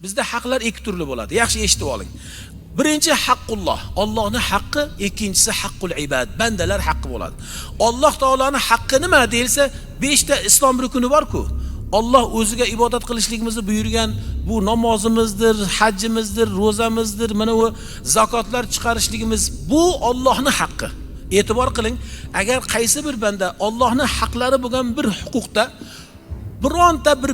Bizda haqlar ikki turli bo'ladi. Yaxshi eshitib oling. Birinchi haqqulloh, Allohning haqqi, ikkinchisi haqqul ibad, bandalar haqqi bo'ladi. Alloh taolaning haqqi nima deyilsa, 5 ta islom rukuni bor-ku. Alloh o'ziga ibodat qilishligimizni buyurgan, bu namozimizdir, hajjimizdir, ro'zamizdir, mana bu zakotlar chiqarishligimiz, bu Allohning haqqi. E'tibor qiling, agar qaysi bir banda Allohning haqlari bo'lgan bir huquqda bironta bir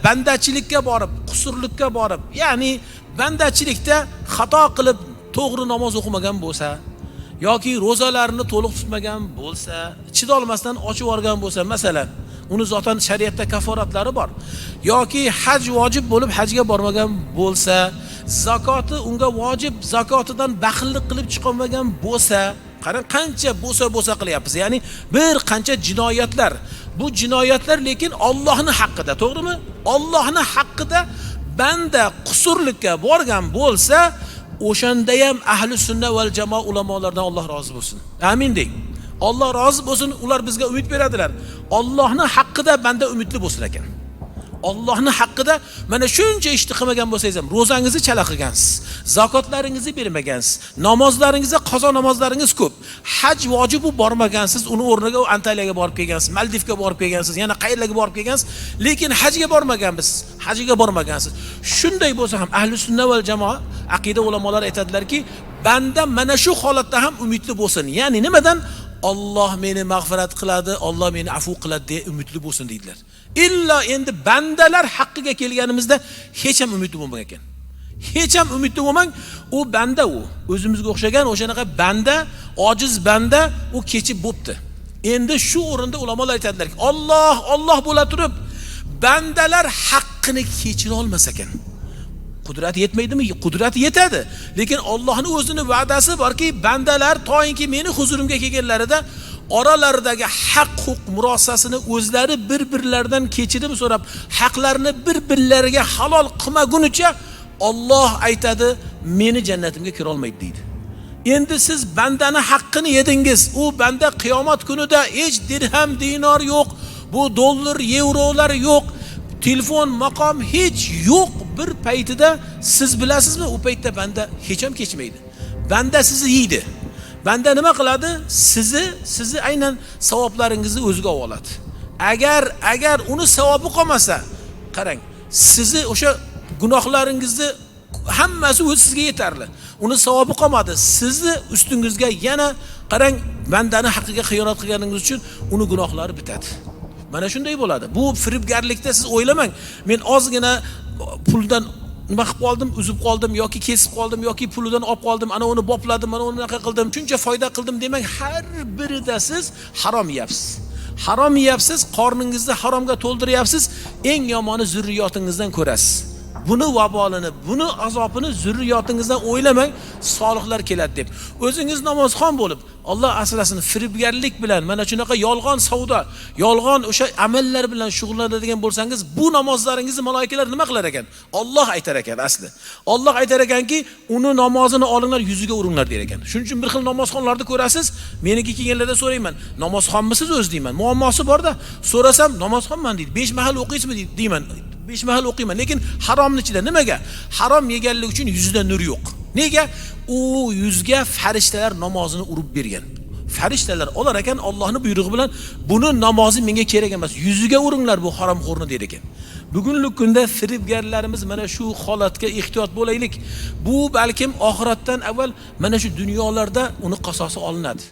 bandachilikka borib, qusurlikka borib, ya'ni bandachilikda xato qilib to'g'ri namoz o'qimagan bo'lsa, yoki ro'zalarini to'liq tutmagan bo'lsa, chidolmasdan ochib yuborgan bo'lsa, masalan, uni zotan shariatda kaforatlari bor, yoki haj vojib bo'lib hajga bormagan bo'lsa, zakoti unga vojib, zakotidan baxillik qilib chiqolmagan bo'lsa, qarang qancha bo'lsa qilyapmiz. Ya'ni bir qancha jinoyatlar. Bu jinoyatlar lekin Allohning haqqida, to'g'rimi? Allohning haqqida banda qusurlikka borgan bo'lsa, o'shanda ham ahli sunna val jamoa ulamolardan Alloh rozi bo'lsin. Amin deng. Alloh rozi bo'lsin, ular bizga umid beradilar. Allohning haqqida banda umidli bo'lsin ekan. Allohning haqqida mana shuncha ishni qilmagan bo'lsangiz ham, ro'zangizni chala qilgansiz, zakotlaringizni bermagansiz, namozlaringizni, qazo namozlaringiz ko'p, haj vojibi bormagansiz, uni o'rniga Antaliyaga borib kelgansiz, Maldivga borib kelgansiz, yana qayerlarga borib kelgansiz, lekin hajga bormagansiz, hajiga bormagansiz. Shunday bo'lsa ham ahli sunna val jamoa aqida ulamolari aytadilarki, banda mana shu holatda ham umidli bo'lsin. Ya'ni nimadan? Alloh meni mag'firat qiladi, Alloh meni afv qiladi deb umidli bo'lsin deydilar. Illa endi bandalar haqqiga kelganimizda hech ham umidli bo'lmagan ekan. Hech ham umidli bo'lmang, u banda u. O'zimizga o'xshagan o'shanaqa banda, ojiz banda, u kechib bo'pti. Endi shu o'rinda ulamolar aytadilarki, Alloh bo'la turib bandalar haqqini kechira olmas ekan. Qudrati yetmaydimi? Qudrati yetadi. Lekin Allohning o'zining va'dasi borki, bandalar to'yinki meni huzurimga kelganlarida oralaridagi haq-huquq murosasini o'zlari bir-birlaridan kechirim so'rab, haqlarni bir-birlariga halol qilmagunicha Alloh aytadi, meni jannatimga kira olmaydi deydi. Endi siz bandani haqqini yedingiz, u banda qiyomat kunida hech dirham, dinor yo'q, bu dollar, yevrolar yo'q, telefon, maqom hech yo'q bir paytida siz bilasizmi, u paytda banda hech ham kechmaydi. Banda sizni yeydi. Banda nima qiladi? Sizni aynan savoblaringizni o'ziga oladi. Agar uni savobi qolmasa, qarang, sizni o'sha gunohlaringizni hammasi o'z sizga yetarli. Uni savobi qolmadi. Sizni ustingizga yana qarang, bandani haqqiga xiyonat qilganingiz uchun uni gunohlari bitadi. Mana shunday bo'ladi. Bu firibgarlikda siz o'ylamang, men ozgina puldan nima qilib qoldim, uzib qoldim yoki kesib qoldim yoki pulidan olib qoldim, ana uni bopladim, mana uni naqa qildim, shuncha foyda qildim demang, har birida siz harom yeyapsiz. Harom yeyapsiz, qorningizni haromga to'ldiryapsiz, eng yomoni zurriyotingizdan ko'rasiz. Buni vabolini, buni azobini zurriyotingizdan o'ylamang, solihlar keladi deb. O'zingiz namozxon bo'lib, Alloh asrasin, firibgarlik bilan, mana shunaqa yolg'on savdo, yolg'on o'sha amallar bilan shug'ullanadigan bo'lsangiz, bu namozlaringizni malaikalar nima qilar ekan? Alloh aytar ekan asli. Alloh aytar ekanki, uni namozini olinglar, yuziga uringlar der ekan. Shuning uchun bir xil namozxonlarni ko'rasiz, meniki kelganlarda so'rayman, namozxonmisiz o'z deyman. Muammosi borda, so'rasam namozxonman deydi. 5 mahal o'qiysizmi deyman. 5 mahal o'qiyman, lekin haromning ichida. Nimaga? Harom yeganlik uchun yuzida nur yo'q. Nega? U yuzga farishtalar namozini urib bergan. Farishtalar olar ekan Allohning buyrug'i bilan, buni namozi menga kerak emas, yuziga uringlar bu haromxo'rni der ekan. Bugungi kunda firibgarlarimiz mana shu holatga ehtiyot bo'laylik. Bu balkim oxiratdan avval mana shu dunyolarda uni qasosi olinadi.